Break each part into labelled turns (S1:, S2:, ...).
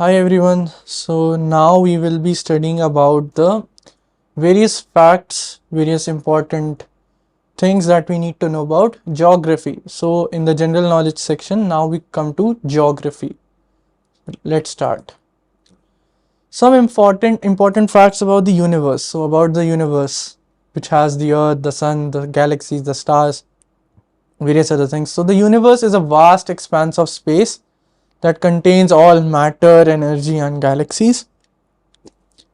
S1: Hi everyone. So now we will be studying about the various facts, various important things that we need to know about geography. So in the general knowledge section, now we come to geography. Let's start. Some important facts about the universe. So about the universe, which has the earth, the sun, the galaxies, the stars, various other things. So the universe is a vast expanse of space that contains all matter, energy and galaxies.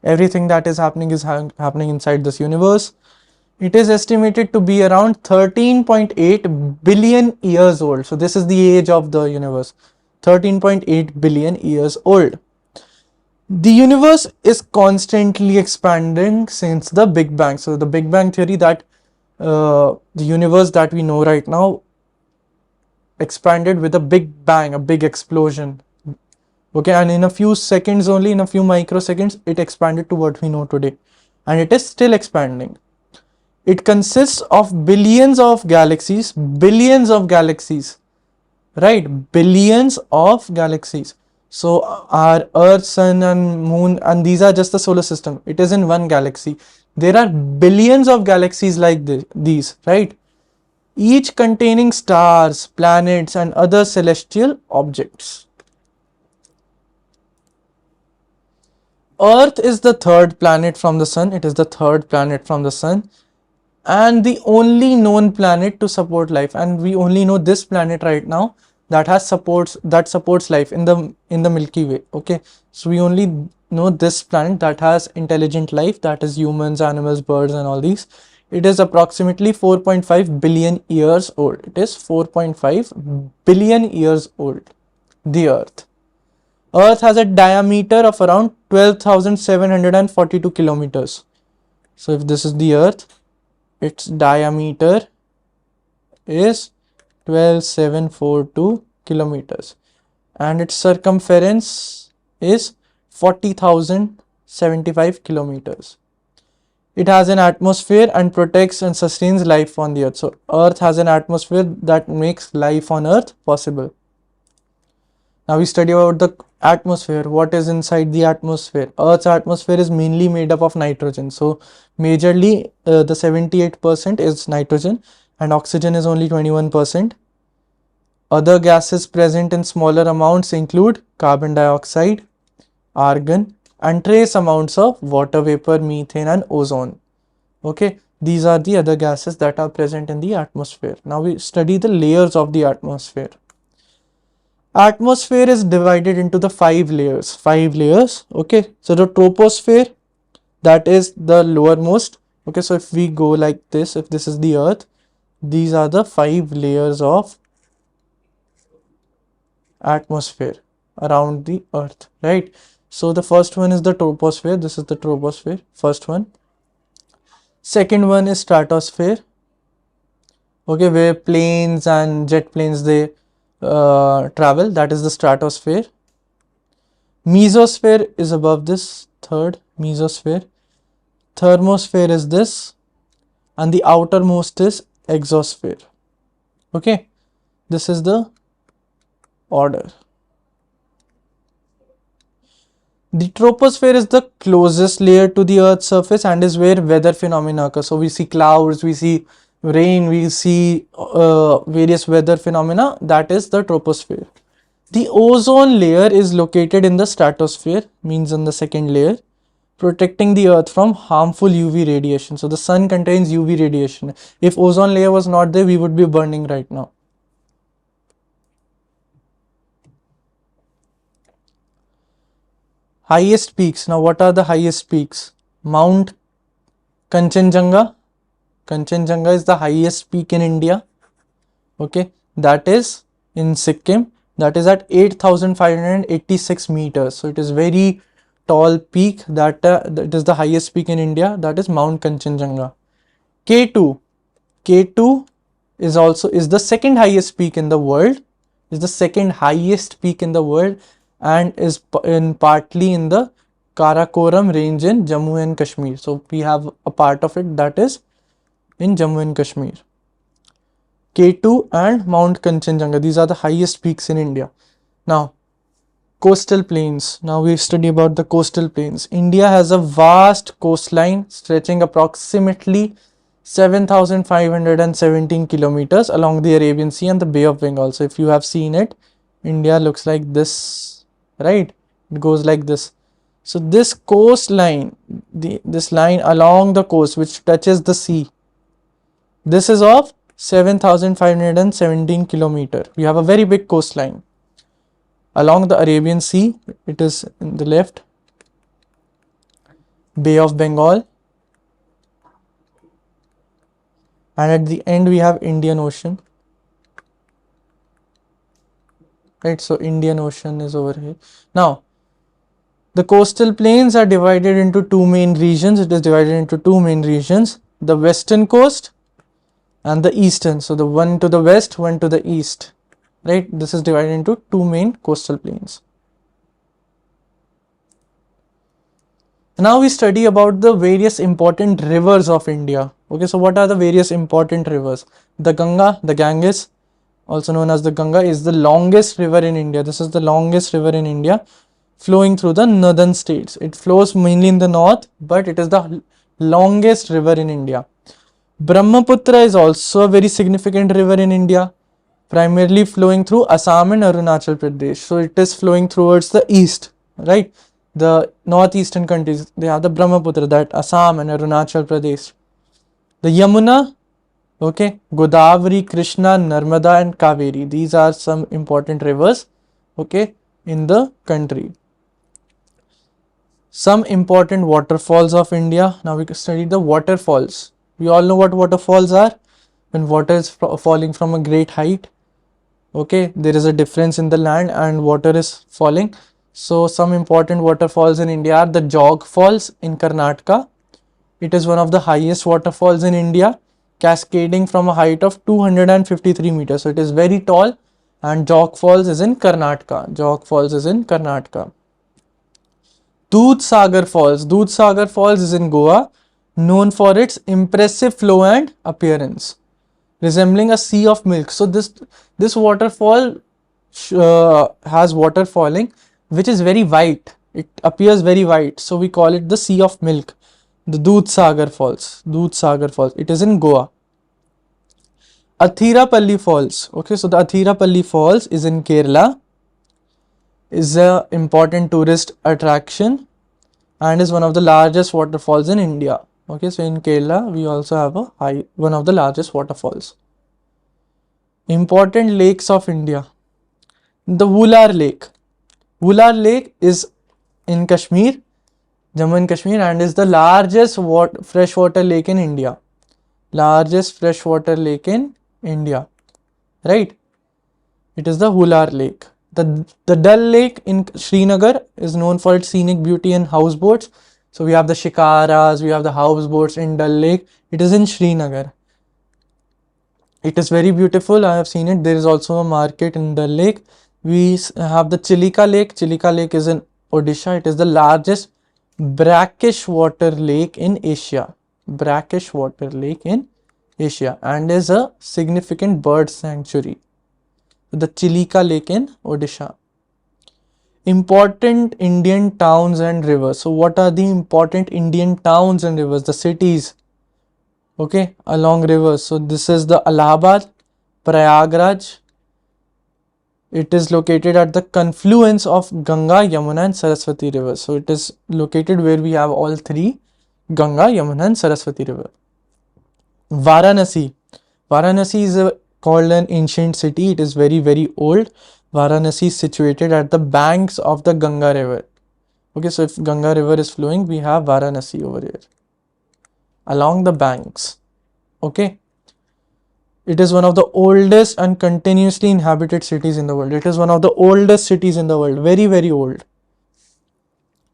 S1: Everything that is happening happening inside this universe. It is estimated to be around 13.8 billion years old. So this is the age of the universe, 13.8 billion years old. The universe is constantly expanding since the Big Bang. So the Big Bang theory, that the universe that we know right now expanded with a big bang, a big explosion. Okay, and in a few seconds, only in a few microseconds, it expanded to what we know today, and it is still expanding. It consists of billions of galaxies, right? Billions of galaxies. So our Earth, Sun and Moon, and these are just the solar system. It is in one galaxy. There are billions of galaxies like these, right? Each containing stars, planets and other celestial objects. Earth is the third planet from the sun. It is the third planet from the sun and the only known planet to support life. And we only know this planet right now that supports life in the Milky Way. Okay, so we only know this planet that has intelligent life, that is humans, animals, birds and all these. It is approximately 4.5 billion years old. It is 4.5 billion years old. The Earth. Earth has a diameter of around 12,742 kilometers. So if this is the Earth, its diameter is 12,742 kilometers and its circumference is 40,075 kilometers. It has an atmosphere and protects and sustains life on the Earth. So Earth has an atmosphere that makes life on Earth possible. Now we study about the atmosphere. What is inside the atmosphere? Earth's atmosphere is mainly made up of nitrogen. So majorly the 78% is nitrogen and oxygen is only 21%. Other gases present in smaller amounts include carbon dioxide, argon and trace amounts of water vapor, methane and ozone. Okay, these are the other gases that are present in the atmosphere. Now we study the layers of the atmosphere. Atmosphere is divided into the five layers. Okay, so the troposphere, that is the lowermost. Okay, so if we go like this, if this is the Earth, these are the five layers of atmosphere around the Earth, right? So the first one is the troposphere. This is the troposphere, first one. Second one is stratosphere. Okay, where planes and jet planes they travel, that is the stratosphere. Mesosphere is above this, third mesosphere. Thermosphere is this, and the outermost is exosphere. Okay, this is the order. The troposphere is the closest layer to the Earth's surface and is where weather phenomena occur. So we see clouds, we see rain, we see various weather phenomena. That is the troposphere. The ozone layer is located in the stratosphere, means in the second layer, protecting the Earth from harmful UV radiation. So the sun contains UV radiation. If ozone layer was not there, we would be burning right now. Highest peaks. Now what are the highest peaks? Mount Kanchenjunga. Kanchenjunga is the highest peak in India. Okay, that is in Sikkim. That is at 8,586 meters. So it is very tall peak. That is the highest peak in India. That is Mount Kanchenjunga. K2. K2 is the second highest peak in the world. Is the second highest peak in the world and is partly in the Karakoram range in Jammu and Kashmir. So we have a part of it that is in Jammu and Kashmir. K2 and Mount Kanchenjunga, these are the highest peaks in India. Now Coastal plains. Now we study about the coastal plains. India has a vast coastline stretching approximately 7,517 kilometers along the Arabian Sea and the Bay of Bengal. So if you have seen it, India looks like this, right? It goes like this. So this coastline, this line along the coast which touches the sea, this is of 7,517 kilometer. We have a very big coastline. Along the Arabian Sea, it is in the left, Bay of Bengal, and at the end we have Indian Ocean, right? So Indian Ocean is over here. Now the coastal plains are divided into two main regions. It is divided into two main regions, the western coast and the eastern. So the one to the west, one to the east, right? This is divided into two main coastal plains. Now we study about the various important rivers of India. Okay, so what are the various important rivers? The Ganga, the Ganges, also known as the Ganga, is the longest river in India. This is the longest river in India, flowing through the northern states. It flows mainly in the north, but it is the longest river in India. Brahmaputra is also a very significant river in India, primarily flowing through Assam and Arunachal Pradesh. So it is flowing towards the east, right? The northeastern countries, they have the Brahmaputra, that Assam and Arunachal Pradesh. The Yamuna, okay, Godavari, Krishna, Narmada and Kaveri. These are some important rivers, okay, in the country. Some important waterfalls of India. Now we can study the waterfalls. We all know what waterfalls are. When water is falling from a great height, okay, there is a difference in the land and water is falling. So some important waterfalls in India are the Jog Falls in Karnataka. It is one of the highest waterfalls in India, cascading from a height of 253 meters. So it is very tall, and Jog Falls is in Karnataka. Jog Falls is in Karnataka. Dudhsagar Falls. Dudhsagar Falls is in Goa, known for its impressive flow and appearance, resembling a sea of milk. So this waterfall has water falling which is very white. It appears very white, so we call it the sea of milk. The Dudhsagar Falls. Dudhsagar Falls. It is in Goa. Athirapalli Falls. Okay, so the Athirapalli Falls is in Kerala. Is a important tourist attraction and is one of the largest waterfalls in India. Okay, so in Kerala we also have one of the largest waterfalls. Important lakes of India. The Wular Lake. Wular Lake is in Kashmir, Jammu and Kashmir, and is the largest freshwater lake in India. Largest freshwater lake in India, right? It is the Wular Lake. The Dal Lake in Srinagar is known for its scenic beauty and houseboats. So we have the shikaras, we have the houseboats in Dal Lake. It is in Srinagar. It is very beautiful. I have seen it. There is also a market in Dal Lake. We have the Chilika Lake. Chilika Lake is in Odisha. It is the largest brackish water lake in Asia. Brackish water lake in Asia, and is a significant bird sanctuary. The Chilika Lake in Odisha. Important Indian towns and rivers. So what are the important Indian towns and rivers? The cities, okay, along rivers. So this is the Allahabad, Prayagraj. It is located at the confluence of Ganga, Yamuna and Saraswati rivers. So it is located where we have all three, Ganga, Yamuna and Saraswati river. Varanasi. Varanasi is called an ancient city. It is very old. Varanasi is situated at the banks of the Ganga river. Okay, so if Ganga river is flowing, we have Varanasi over here along the banks. Okay, it is one of the oldest and continuously inhabited cities in the world. It is one of the oldest cities in the world, very old.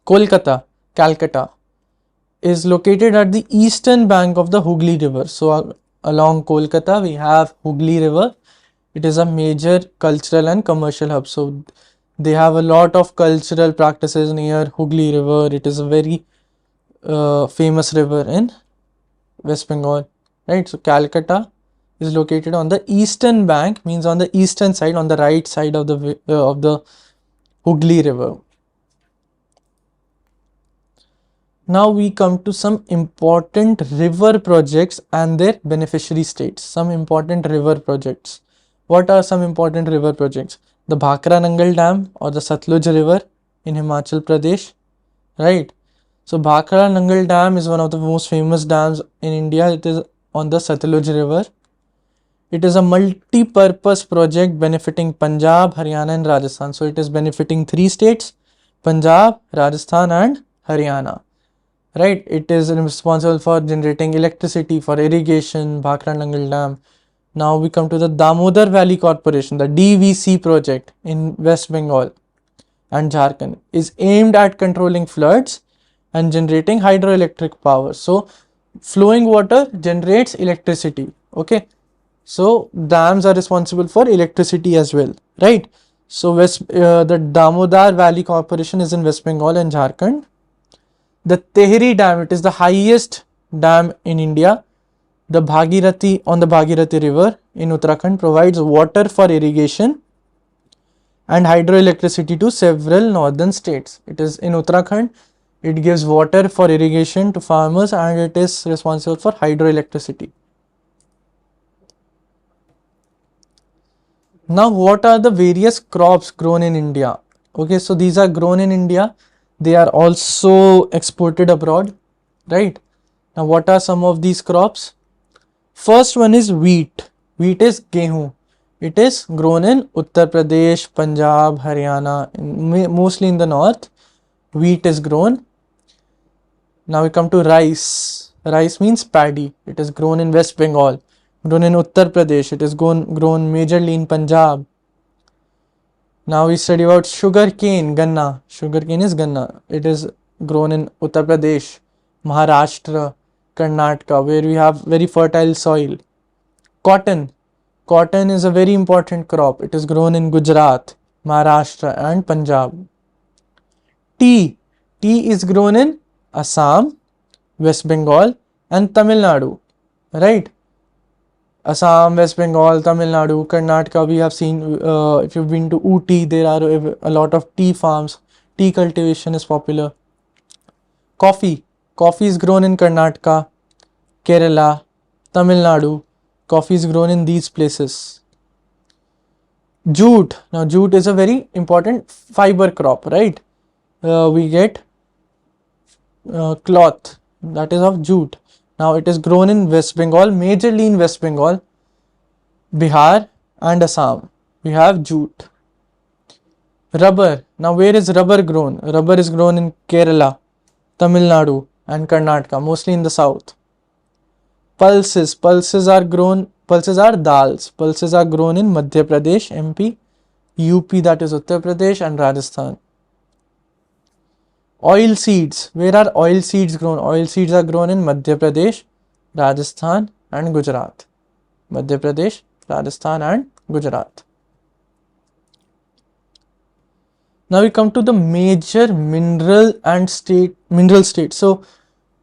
S1: Kolkata, Calcutta, is located at the eastern bank of the Hooghly river. So along Kolkata we have Hooghly river. It is a major cultural and commercial hub. So they have a lot of cultural practices near Hooghly river. It is a very famous river in West Bengal, right? So Calcutta is located on the eastern bank, means on the eastern side, on the right side of the Hooghly River. Now we come to some important river projects and their beneficiary states. Some important river projects. What are some important river projects? The Bhakra Nangal Dam or the Satluj River in Himachal Pradesh, right? So Bhakra Nangal Dam is one of the most famous dams in India. It is on the Satluj River. It is a multi-purpose project benefiting Punjab, Haryana and Rajasthan. So it is benefiting three states, Punjab, Rajasthan and Haryana. Right, it is responsible for generating electricity for irrigation, Bhakra Nangal Dam. Now we come to the Damodar Valley Corporation, the DVC project in West Bengal and Jharkhand is aimed at controlling floods and generating hydroelectric power. So flowing water generates electricity. Okay, so dams are responsible for electricity as well, right? So the Damodar Valley Corporation is in West Bengal and Jharkhand. The Tehri Dam, it is the highest dam in India. The Bhagirathi on the Bhagirathi River in Uttarakhand provides water for irrigation and hydroelectricity to several northern states. It is in Uttarakhand. It gives water for irrigation to farmers and it is responsible for hydroelectricity. Now, what are the various crops grown in India? Okay, so these are grown in India. They are also exported abroad, right? Now, what are some of these crops? First one is wheat. Wheat is gehu. It is grown in Uttar Pradesh, Punjab, Haryana, mostly in the north. Wheat is grown. Now we come to rice. Rice means paddy. It is grown in West Bengal, grown in Uttar Pradesh. It is grown majorly in Punjab. Now we study about sugar cane, ganna. Sugar cane is ganna. It is grown in Uttar Pradesh, Maharashtra, Karnataka, where we have very fertile soil. Cotton. Cotton is a very important crop. It is grown in Gujarat, Maharashtra and Punjab. Tea. Tea is grown in Assam, West Bengal and Tamil Nadu, right? Assam, West Bengal, Tamil Nadu, Karnataka, we have seen, if you've been to Ooty, there are a lot of tea farms. Tea cultivation is popular. Coffee. Coffee is grown in Karnataka, Kerala, Tamil Nadu. Coffee is grown in these places. Jute. Now, jute is a very important fiber crop, right? We get cloth, that is of jute. Now it is grown in West Bengal, majorly in West Bengal, Bihar and Assam. We have jute. Rubber. Now where is rubber grown? Rubber is grown in Kerala, Tamil Nadu and Karnataka, mostly in the south. Pulses. Pulses are dals. Pulses are grown in Madhya Pradesh, MP, UP, that is Uttar Pradesh and Rajasthan. Oil seeds. Where are oil seeds grown? Oil seeds are grown in Madhya Pradesh, Rajasthan and Gujarat. Madhya Pradesh, Rajasthan and Gujarat. Now we come to the major mineral states. So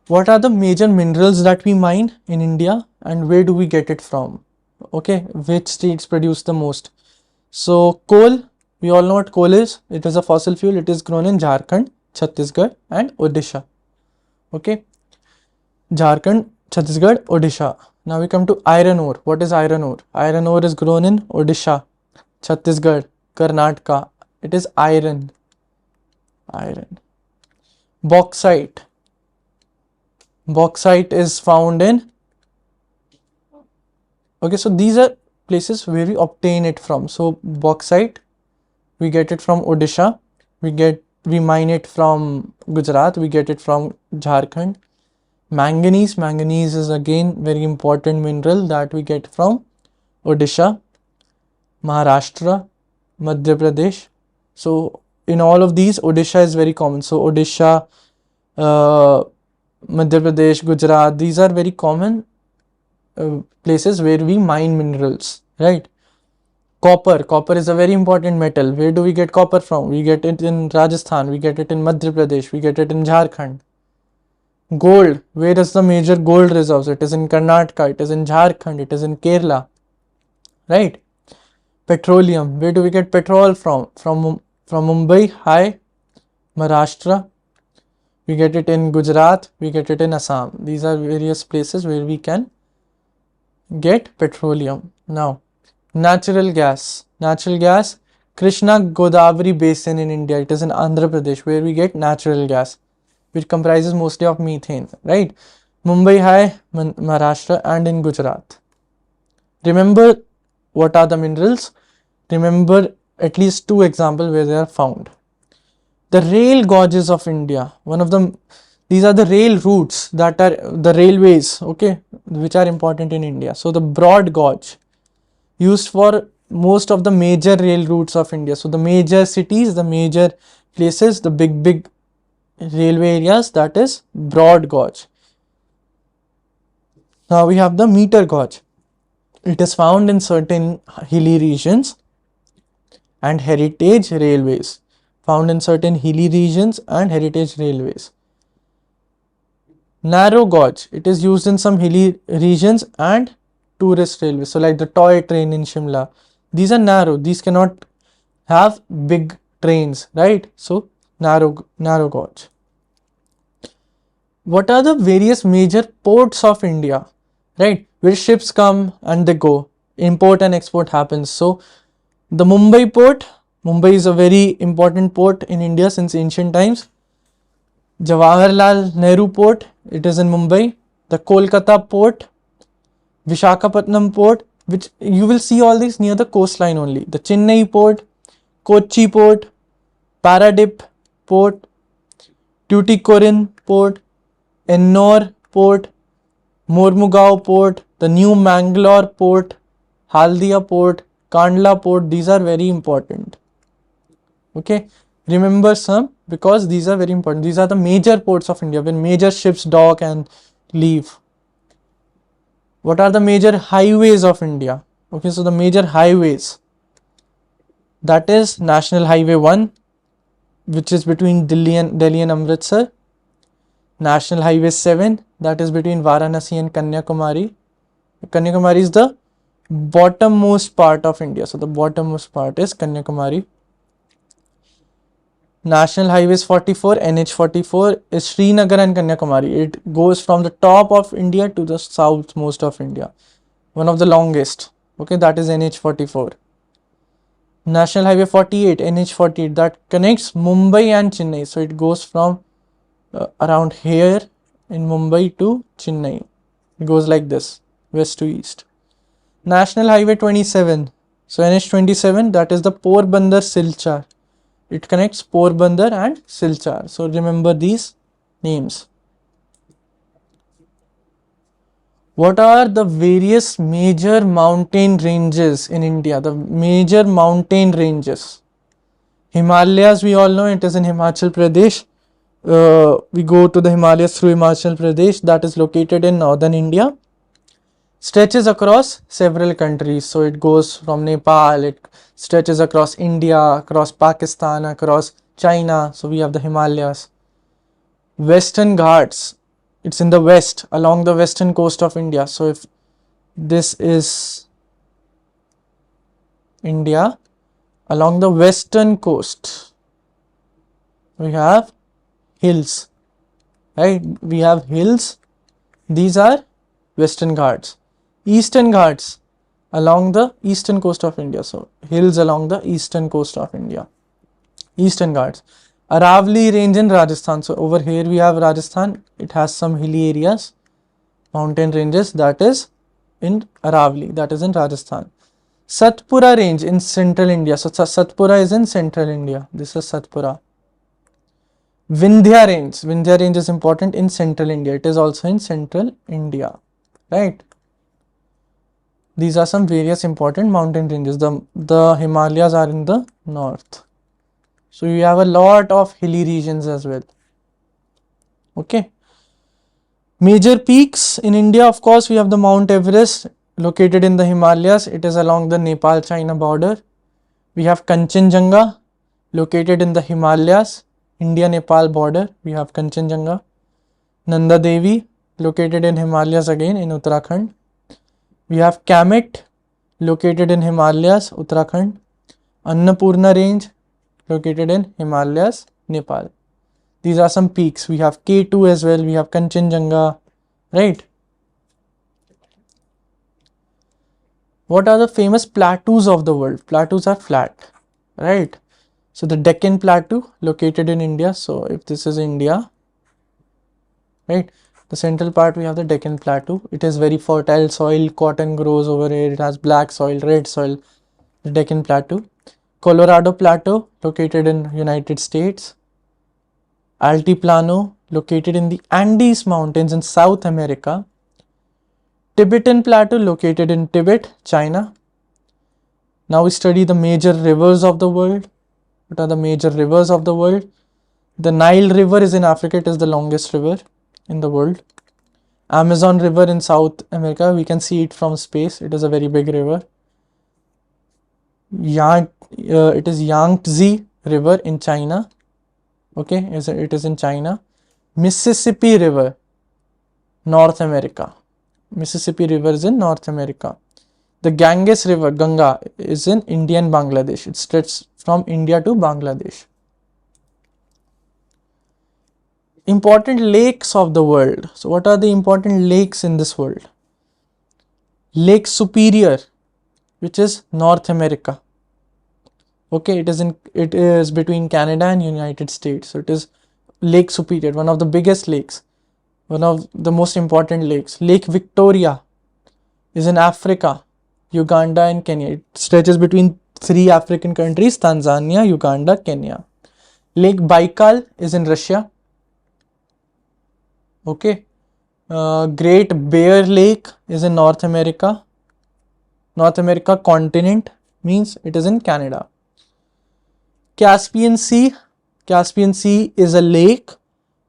S1: what are the major minerals that we mine in India and where do we get it from? Okay, which states produce the most? So coal, we all know what coal is. It is a fossil fuel. It is grown in Jharkhand, Chhattisgarh and Odisha. Okay, Jharkhand, Chhattisgarh, Odisha. Now we come to iron ore. What is iron ore? Iron ore is grown in Odisha, Chhattisgarh, Karnataka. It is iron. Bauxite. Bauxite is found in, okay, so these are places where we obtain it from. So bauxite, we get it from Odisha, we mine it from Gujarat, we get it from Jharkhand. Manganese is again very important mineral that we get from Odisha, Maharashtra, Madhya Pradesh. So in all of these, Odisha is very common. So Odisha, Madhya Pradesh, Gujarat, these are very common places where we mine minerals, right? Copper is a very important metal. Where do we get copper from? We get it in Rajasthan, we get it in Madhya Pradesh, we get it in Jharkhand. Gold, where is the major gold reserves? It is in Karnataka, it is in Jharkhand, it is in Kerala, right? Petroleum, where do we get petrol from? From from Mumbai High, Maharashtra. We get it in Gujarat, we get it in Assam. These are various places where we can get petroleum. Now, natural gas. Natural gas, Krishna Godavari Basin in India. It is in Andhra Pradesh where we get natural gas, which comprises mostly of methane, right? Mumbai High, Maharashtra, and in Gujarat. Remember what are the minerals? Remember at least two examples where they are found. The rail gauges of India. These are the rail routes that are the railways, okay, which are important in India. So the broad gauge used for most of the major rail routes of India. So the major cities, the major places, the big railway areas, that is broad gauge. Now we have the meter gauge. It is found in certain hilly regions and heritage railways. Found in certain hilly regions and heritage railways. Narrow gauge. It is used in some hilly regions and tourist railways. So like the toy train in Shimla. These are narrow. These cannot have big trains, right? So narrow gauge. What are the various major ports of India, right? Where ships come and they go. Import and export happens. So the Mumbai port. Mumbai is a very important port in India since ancient times. Jawaharlal Nehru Port, it is in Mumbai. The Kolkata Port, Vishakhapatnam Port, which you will see all these near the coastline only. The Chennai Port, Kochi Port, Paradip Port, Tuticorin Port, Ennore Port, Mormugao Port, the New Mangalore Port, Haldia Port, Kandla Port. These are very important. Okay, remember some because these are very important. These are the major ports of India when major ships dock and leave. What are the major highways of India? Okay, so the major highways, that is National Highway 1, which is between Delhi and Amritsar. National Highway 7, that is between Varanasi and Kanyakumari. Kanyakumari is the bottommost part of India. So the bottommost part is Kanyakumari. National Highways 44, NH44 is Srinagar and Kanyakumari. It goes from the top of India to the southmost of India. One of the longest. Okay, that is NH44. National Highway 48, NH48, that connects Mumbai and Chennai. So it goes from around here in Mumbai to Chennai. It goes like this, west to east. National Highway 27. So NH27, that is the Porbandar Silchar. It connects Porbandar and Silchar. So remember these names. What are the various major mountain ranges in India? The major mountain ranges. Himalayas, we all know it is in Himachal Pradesh. We go to the Himalayas through Himachal Pradesh, that is located in northern India. Stretches across several countries. So it goes from Nepal, it stretches across India, across Pakistan, across China. So we have the Himalayas. Western Ghats, it's in the west, along the western coast of India. So if this is India, along the western coast, we have hills, right? We have hills. These are Western Ghats. Eastern Ghats along the eastern coast of India. So hills along the eastern coast of India. Eastern Ghats. Aravali range in Rajasthan. So over here we have Rajasthan. It has some hilly areas, mountain ranges, that is in Aravali, that is in Rajasthan. Satpura range in central India. So Satpura is in central India. This is Satpura. Vindhya range. Vindhya range is important in central India. It is also in central India, right? These are some various important mountain ranges. The Himalayas are in the north. So you have a lot of hilly regions as well. Okay. Major peaks in India, of course, we have the Mount Everest located in the Himalayas. It is along the Nepal-China border. We have Kanchenjunga located in the Himalayas, India-Nepal border. We have Kanchenjunga. Nanda Devi located in Himalayas again in Uttarakhand. We have Kamet located in Himalayas, Uttarakhand. Annapurna range located in Himalayas, Nepal. These are some peaks. We have K2 as well. We have Kanchenjunga, right? What are the famous plateaus of the world? Plateaus are flat, right? So the Deccan Plateau located in India. So if this is India, right? The central part we have the Deccan Plateau. It is very fertile soil. Cotton grows over here. It has black soil, red soil. The Deccan Plateau. Colorado Plateau located in United States. Altiplano located in the Andes Mountains in South America. Tibetan Plateau located in Tibet, China. Now we study the major rivers of the world. What are the major rivers of the world? The Nile River is in Africa. It is the longest river in the world. Amazon River in South America. We can see it from space. It is a very big river. It is Yangtze River in China. Okay, it is in China. Mississippi River, North America. Mississippi River is in North America. The Ganges River, Ganga, is in India and Bangladesh. It stretches from India to Bangladesh. Important lakes of the world. So what are the important lakes in this world? Lake Superior, which is North America. Okay, it is between Canada and United States. So it is Lake Superior, one of the biggest lakes, one of the most important lakes. Lake Victoria is in Africa, Uganda and Kenya. It stretches between 3 African countries, Tanzania, Uganda, Kenya. Lake Baikal is in Russia. Okay. Great Bear Lake is in North America. North America continent means it is in Canada. Caspian Sea. Caspian Sea is a lake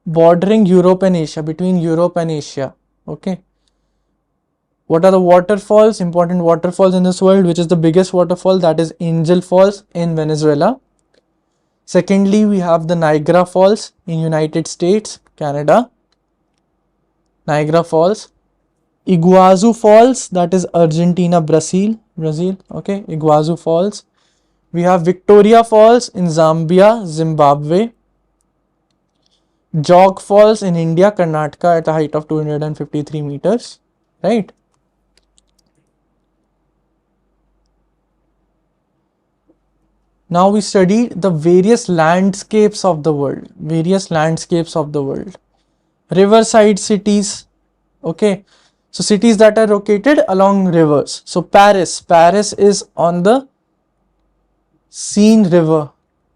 S1: bordering Europe and Asia, between Europe and Asia. Okay. What are the waterfalls? Important waterfalls in this world. Which is the biggest waterfall? That is Angel Falls in Venezuela. Secondly, we have the Niagara Falls in United States, Canada. Niagara Falls. Iguazu Falls, that is Argentina, Brazil. Okay, Iguazu Falls. We have Victoria Falls in Zambia, Zimbabwe. Jog Falls in India, Karnataka, at a height of 253 meters. Right. Now we study the various landscapes of the world. Riverside cities. Okay. So cities that are located along rivers. So Paris is on the Seine River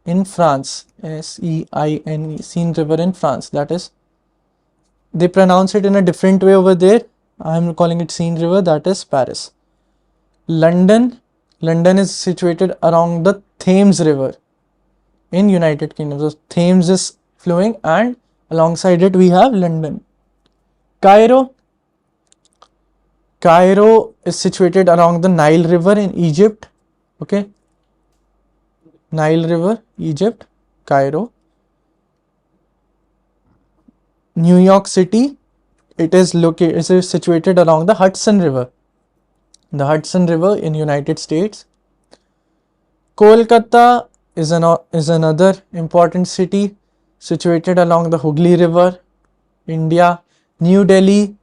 S1: in France. Seine, Seine River in France. That is, they pronounce it in a different way over there. I am calling it Seine River. That is Paris. London is situated along the Thames River in United Kingdom. So Thames is flowing and alongside it we have London. Cairo is situated along the Nile River in Egypt. Okay. Nile River, Egypt, Cairo. New York City, it is situated along the Hudson River. The Hudson River in United States. Kolkata is another important city situated along the Hooghly River, India. New Delhi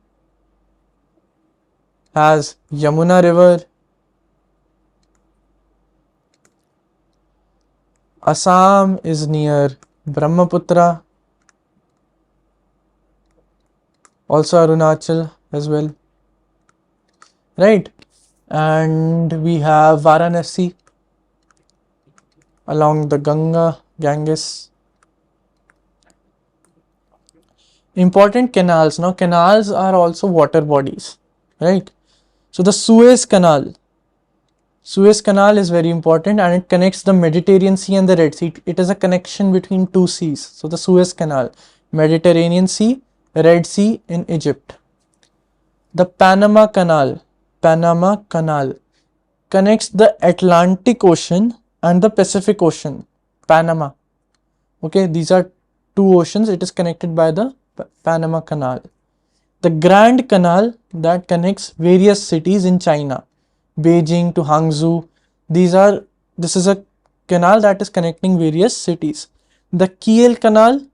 S1: has Yamuna River. Assam is near Brahmaputra. Also Arunachal as well. Right. And we have Varanasi along the Ganges. Important canals. Now canals are also water bodies. Right. So the Suez Canal is very important and it connects the Mediterranean Sea and the Red Sea. It is a connection between two seas. So the Suez Canal, Mediterranean Sea, Red Sea in Egypt. The Panama Canal connects the Atlantic Ocean and the Pacific Ocean. Panama. Okay, these are two oceans. It is connected by the Panama Canal. The Grand Canal that connects various cities in China, Beijing to Hangzhou. This is a canal that is connecting various cities. The Kiel Canal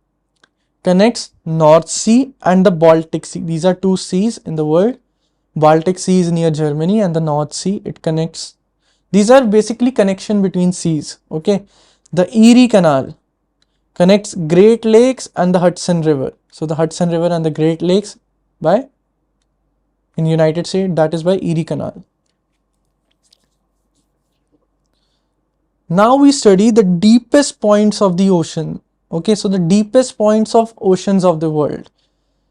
S1: connects North Sea and the Baltic Sea. These are two seas in the world. Baltic Sea is near Germany and the North Sea, it connects. These are basically connection between seas. Okay. The Erie Canal connects Great Lakes and the Hudson River. So the Hudson River and the Great Lakes by in United States, that is by Erie Canal. Now we study the deepest points of the ocean. Okay, so the deepest points of oceans of the world.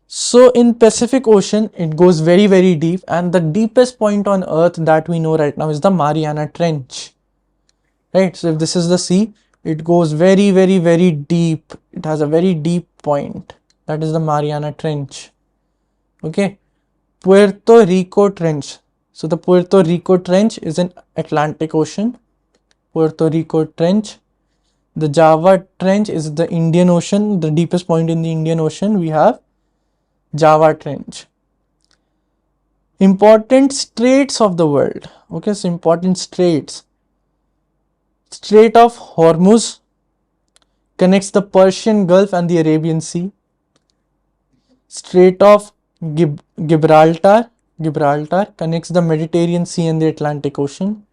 S1: So in Pacific Ocean, it goes very, very deep, and the deepest point on earth that we know right now is the Mariana Trench. Right, so if this is the sea, it goes very, very, very deep. It has a very deep point. That is the Mariana Trench. Okay, Puerto Rico Trench. So the Puerto Rico Trench is in Atlantic Ocean. Puerto Rico Trench. The Java Trench is the Indian Ocean. The deepest point in the Indian Ocean, we have Java Trench. Important straits of the world. Okay, so important straits. Strait of Hormuz connects the Persian Gulf and the Arabian Sea. Strait of Gibraltar connects the Mediterranean Sea and the Atlantic Ocean.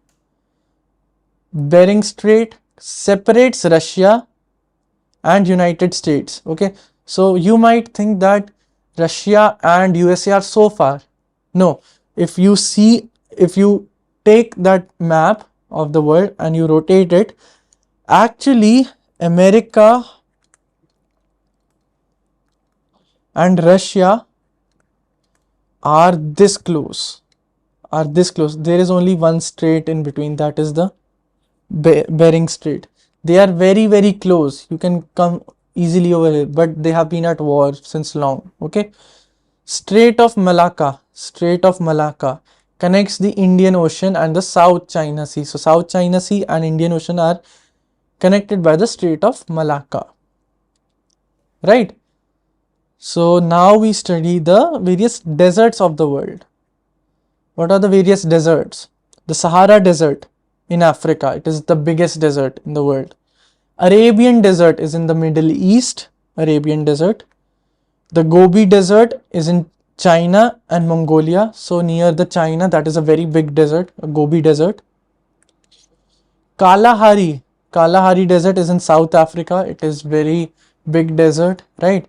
S1: Bering Strait separates Russia and United States. Okay, so you might think that Russia and USA are so far. No, if you take that map of the world and you rotate it, actually America and Russia are this close. There is only one strait in between, that is the Bering Strait. They are very, very close. You can come easily over here, but they have been at war since long. Okay. Strait of Malacca connects the Indian Ocean and the South China Sea. So South China Sea and Indian Ocean are connected by the Strait of Malacca. Right. So now we study the various deserts of the world. What are the various deserts? The Sahara Desert in Africa. It is the biggest desert in the world. Arabian Desert is in the Middle East. Arabian Desert. The Gobi Desert is in China and Mongolia. So near the China, that is a very big desert, a Gobi Desert. Kalahari Desert is in South Africa. It is very big desert, right?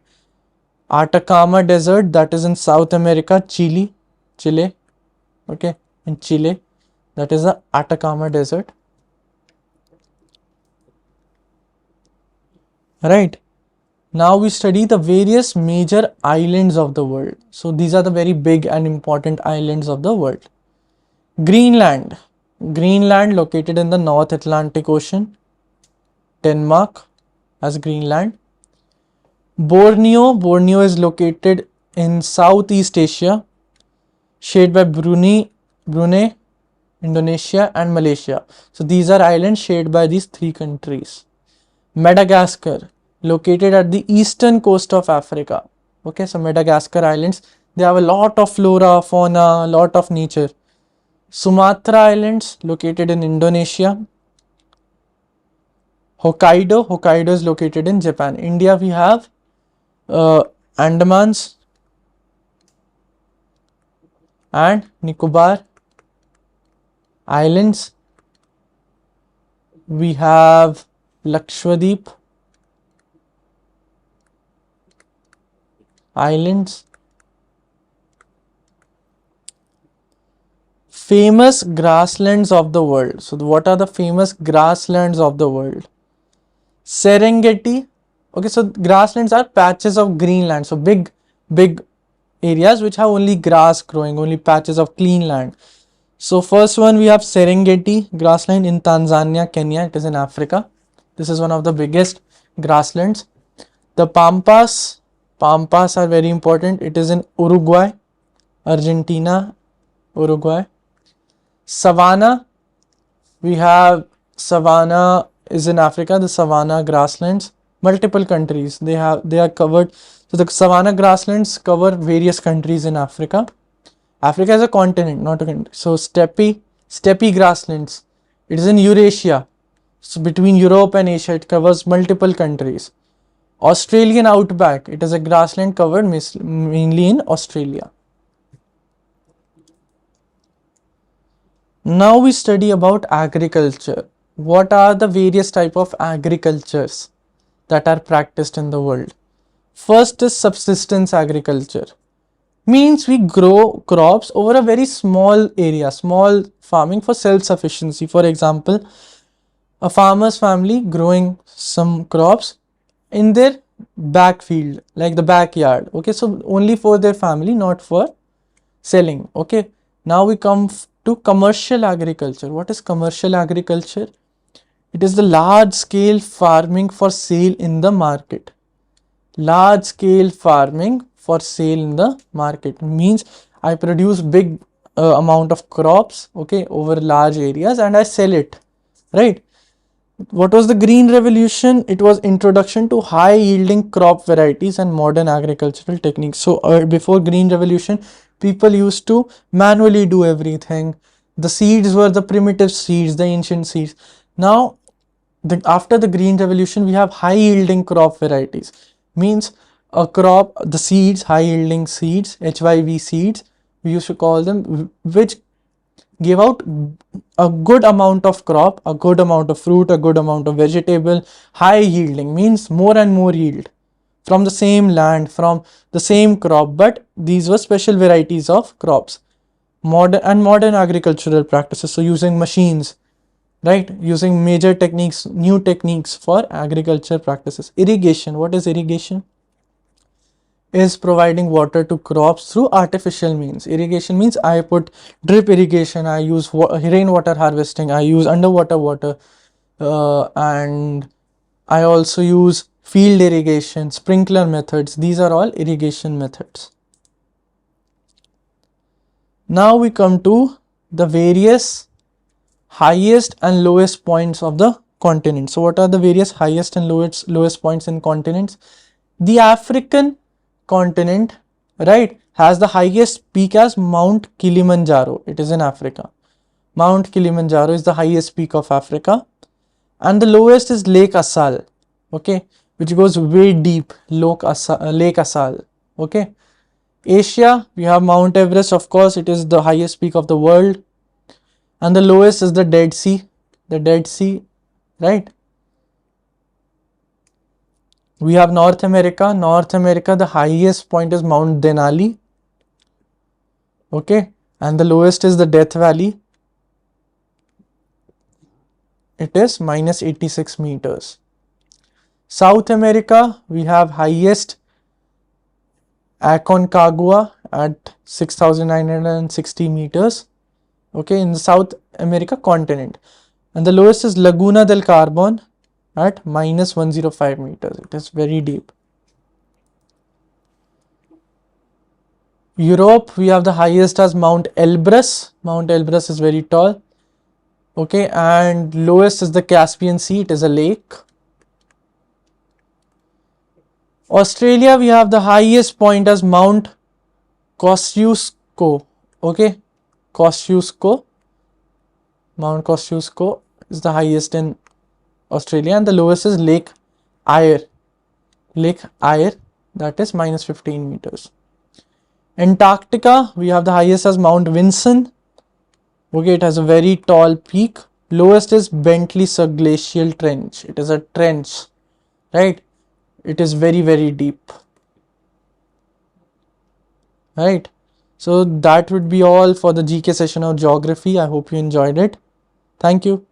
S1: Atacama Desert, that is in South America, Chile. Okay, in Chile, that is the Atacama Desert. Right. Now we study the various major islands of the world. So these are the very big and important islands of the world. Greenland located in the North Atlantic Ocean. Denmark as Greenland. Borneo is located in Southeast Asia, shared by Brunei, Indonesia and Malaysia. So these are islands shared by these three countries. Madagascar, located at the eastern coast of Africa. Okay, so Madagascar Islands, they have a lot of flora, fauna, a lot of nature. Sumatra Islands, located in Indonesia. Hokkaido is located in Japan. India, we have Andamans and Nicobar Islands. We have Lakshadweep Islands. Famous grasslands of the world. So what are the famous grasslands of the world? Serengeti. Okay, so grasslands are patches of green land. So big areas which have only grass growing, only patches of clean land. So first one, we have Serengeti grassland in Tanzania, Kenya. It is in Africa. This is one of the biggest grasslands. The Pampas are very important. It is in Uruguay, Argentina, Uruguay. Savannah, we have Savannah is in Africa. The Savannah grasslands, multiple countries, they are covered. So the Savannah grasslands cover various countries in Africa. Africa is a continent, not a country. So steppe grasslands, it is in Eurasia. So between Europe and Asia, it covers multiple countries. Australian outback, it is a grassland covered mainly in Australia. Now we study about agriculture. What are the various type of agricultures that are practiced in the world? First is subsistence agriculture. Means we grow crops over a very small area, small farming for self-sufficiency. For example, a farmer's family growing some crops in their backfield, like the backyard. Okay, so only for their family, not for selling. Okay, now we come to commercial agriculture. What is commercial agriculture? It is the large scale farming for sale in the market. Large scale farming for sale in the market means I produce big amount of crops, okay, over large areas, and I sell it, right? What was the Green Revolution? It was introduction to high yielding crop varieties and modern agricultural techniques. So before Green Revolution, people used to manually do everything. The seeds were the primitive seeds, the ancient seeds. Now, after the Green Revolution, we have high yielding crop varieties. Means a crop, the seeds, high yielding seeds, HYV seeds, we used to call them, which give out a good amount of crop, a good amount of fruit, a good amount of vegetable. High yielding means more and more yield from the same land, from the same crop, but these were special varieties of crops. Modern agricultural practices, so using machines, right, using major techniques, new techniques for agriculture practices. Irrigation. What is irrigation? Is providing water to crops through artificial means. Irrigation means I put drip irrigation, I use rainwater harvesting, I use underwater water, and I also use field irrigation, sprinkler methods. These are all irrigation methods. Now we come to the various highest and lowest points of the continent. So what are the various highest and lowest points in continents? The African continent, right, has the highest peak as Mount Kilimanjaro. It is in Africa. Mount Kilimanjaro is the highest peak of Africa, and the lowest is Lake Assal, okay, which goes way deep. Lake Assal, okay. Asia, we have Mount Everest, of course, it is the highest peak of the world, and the lowest is the Dead Sea, right. We have North America. The highest point is Mount Denali, okay, and the lowest is the Death Valley. It is minus 86 meters. South America, we have highest Aconcagua at 6,960 meters, okay, in the South America continent, and the lowest is Laguna del Carbon at minus 105 meters. It is very deep. Europe, we have the highest as Mount Elbrus. Mount Elbrus is very tall, okay, and lowest is the Caspian Sea. It is a lake. Australia, we have the highest point as Mount Kosciuszko, okay, Mount Kosciuszko is the highest in Australia, and the lowest is Lake Eyre, that is minus 15 meters. Antarctica, we have the highest as Mount Vinson, okay, it has a very tall peak. Lowest is Bentley Subglacial Trench. It is a trench, right, it is very, very deep, right. So that would be all for the GK session of geography. I hope you enjoyed it. Thank you.